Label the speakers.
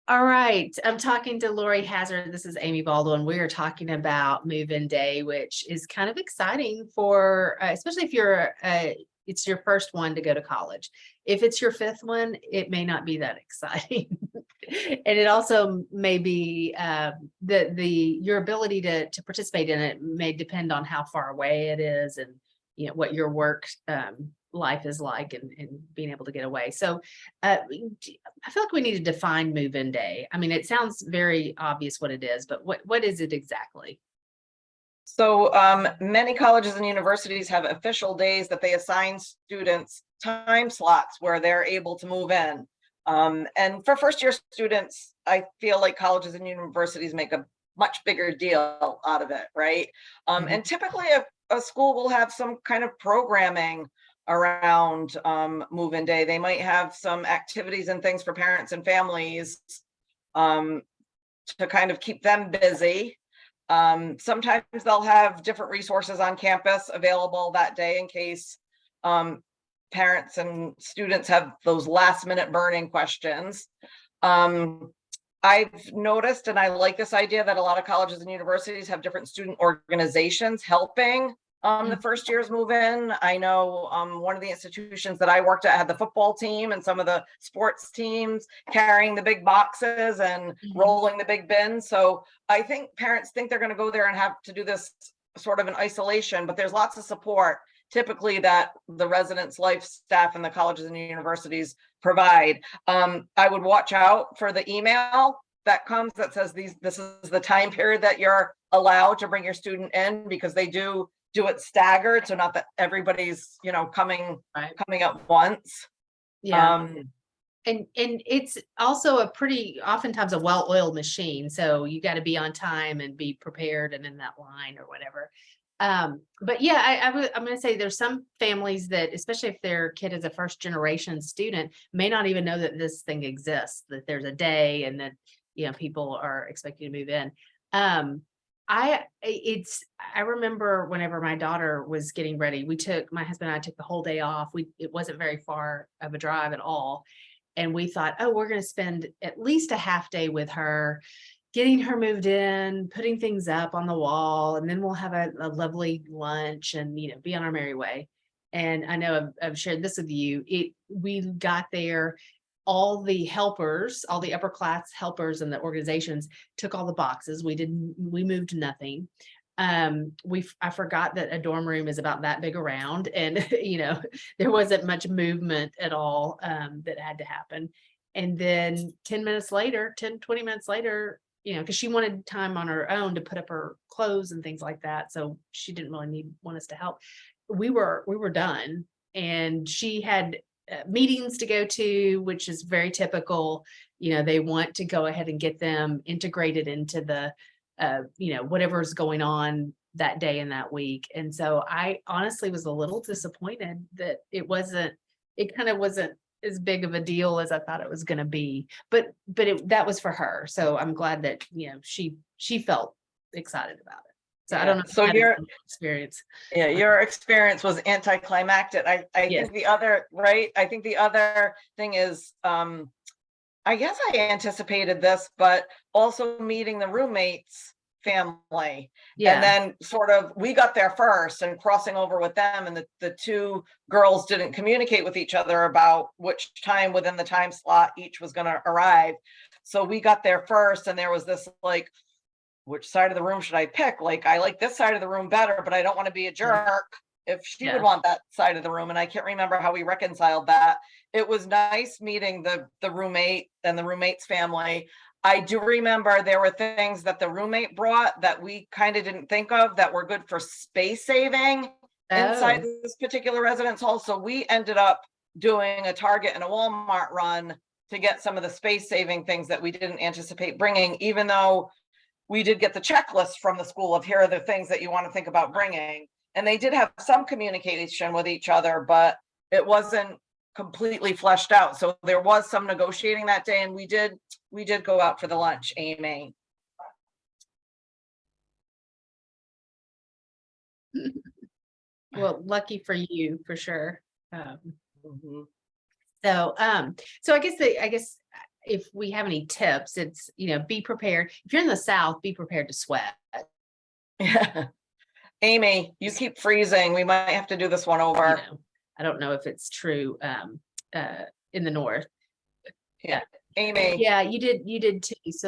Speaker 1: All right, I'm talking to Laurie Hazard. This is Amy Baldwin. We are talking about move-in day, which is kind of exciting for, especially if it's your first one to go to college. If it's your fifth one, it may not be that exciting. And it also may be, your ability to participate in it may depend on how far away it is and, what your work, life is like and being able to get away. So, I feel like we need to define move-in day. I mean, it sounds very obvious what it is, but what is it exactly?
Speaker 2: So many colleges and universities have official days that they assign students time slots where they're able to move in. And for first year students, I feel like colleges and universities make a much bigger deal out of it, right?
Speaker 1: Mhm.
Speaker 2: And typically a school will have some kind of programming around move-in day. They might have some activities and things for parents and families um, to kind of keep them busy. Sometimes they'll have different resources on campus available that day in case parents and students have those last minute burning questions. Um, I've noticed, and I like this idea, that a lot of colleges and universities have different student organizations helping the first years move in. I know one of the institutions that I worked at had the football team and some of the sports teams carrying the big boxes and
Speaker 1: Mhm.
Speaker 2: rolling the big bins. So I think parents think they're going to go there and have to do this sort of in isolation, but there's lots of support typically that the residence life staff and the colleges and universities provide. I would watch out for the email that comes that says this is the time period that you're allowed to bring your student in, because they do it staggered, so not that everybody's
Speaker 1: Right.
Speaker 2: coming up once.
Speaker 1: Yeah.
Speaker 2: um
Speaker 1: And it's also a pretty oftentimes a well-oiled machine. So you got to be on time and be prepared and in that line or whatever. But yeah, I'm going to say there's some families that, especially if their kid is a first generation student, may not even know that this thing exists, that there's a day and that, people are expected to move in. Um, I remember whenever my daughter was getting ready, my husband and I took the whole day off. It wasn't very far of a drive at all. And we thought, oh, we're going to spend at least a half day with her, getting her moved in, putting things up on the wall, and then we'll have a lovely lunch and, be on our merry way. And I know I've shared this with you. We got there, all the upper class helpers and the organizations took all the boxes. We moved nothing. I forgot that a dorm room is about that big around, and there wasn't much movement at all that had to happen. And then 20 minutes later, because she wanted time on her own to put up her clothes and things like that. So she didn't really want us to help. We were done, and she had meetings to go to, which is very typical. They want to go ahead and get them integrated into the whatever's going on that day and that week. And so I honestly was a little disappointed that it kind of wasn't as big of a deal as I thought it was going to be. But that was for her. So I'm glad that, she felt excited about it. So I don't
Speaker 2: yeah,
Speaker 1: know if
Speaker 2: so
Speaker 1: you had a similar experience.
Speaker 2: your experience was anticlimactic. I
Speaker 1: Yes.
Speaker 2: think the other, right, I think the other thing is, I guess I anticipated this, but also meeting the roommates family. And
Speaker 1: Yeah.
Speaker 2: then sort of we got there first and crossing over with them, and the two girls didn't communicate with each other about which time within the time slot each was going to arrive. So we got there first, and there was this like, which side of the room should I pick? Like, I like this side of the room better, but I don't want to be a
Speaker 1: Yeah.
Speaker 2: jerk if she would
Speaker 1: Yeah.
Speaker 2: want that side of the room. And I can't remember how we reconciled that. It was nice meeting the roommate and the roommate's family. I do remember there were things that the roommate brought that we kind of didn't think of that were good for space saving inside
Speaker 1: Oh,
Speaker 2: this particular residence hall. So we ended up doing a Target and a Walmart run to get some of the space saving things that we didn't anticipate bringing, even though we did get the checklist from the school of here are the things that you want to think about bringing. And they did have some communication with each other, but it wasn't completely fleshed out. So there was some negotiating that day, and we did go out for the lunch, Amy.
Speaker 1: well, lucky for you for sure. Um,
Speaker 2: Mhm.
Speaker 1: so, so I guess if we have any tips, it's, be prepared. If you're in the South, be prepared to sweat.
Speaker 2: Yeah. Amy, you keep freezing. We might have to do this one over.
Speaker 1: I don't know if it's true in the North.
Speaker 2: Yeah. Amy.
Speaker 1: Yeah, you did too. So